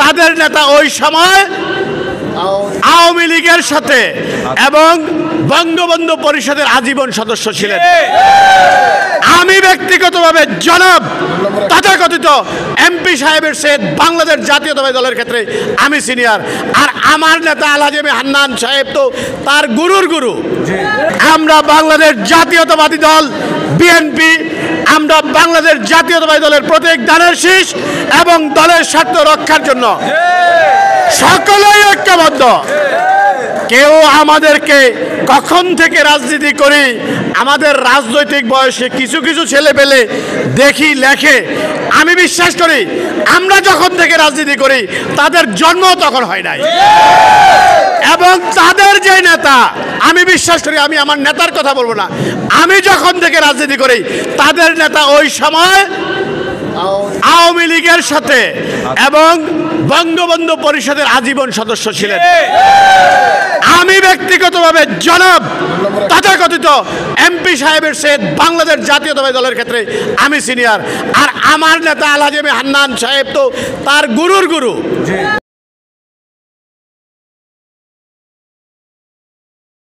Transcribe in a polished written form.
তাদের নেতা ওই সময় আওয়ামী লীগের সাথে এবং বঙ্গবন্ধু পরিষদের আজীবন সদস্য ছিলেন। আমি ব্যক্তিগতভাবে জনাব তথাকথিত এমপি সাহেবের সে বাংলাদেশ জাতীয়তাবাদী দলের ক্ষেত্রে আমি সিনিয়র, আর আমার নেতা আলহাজ এম এ হান্নান সাহেব তো তার গুরুর গুরু। আমরা বাংলাদেশ জাতীয়তাবাদী দল বিএনপি, আমরা বাংলাদেশ জাতীয়তাবাদী দলের প্রত্যেক দানের শীষ এবং দলের স্বার্থ রক্ষার জন্য সকলেই ঐক্যবদ্ধ। কেউ আমাদেরকে কখন থেকে রাজনীতি করি, আমাদের রাজনৈতিক বয়সে কিছু কিছু ছেলে পেলে দেখি লেখে, আমি বিশ্বাস করি আমরা যখন থেকে রাজনীতি করি তাদের জন্ম তখন হয় নাই, এবং তাদের যে নেতা, আমি বিশ্বাস করি, আমি আমার নেতার কথা বলবো না, আমি যখন থেকে রাজনীতি করি তাদের নেতা ওই সময় আওয়ামী লীগের সাথে এবং বঙ্গবন্ধু পরিষদের আজীবন সদস্য ছিলেন। আমি ব্যক্তিগতভাবে জনাব তথাকথিত এমপি সাহেবের সে বাংলাদেশ জাতীয়তাবাদী দলের ক্ষেত্রে আমি সিনিয়র, আর আমার নেতা আলহাজ এম এ হান্নান সাহেব তো তার গুরুর গুরু।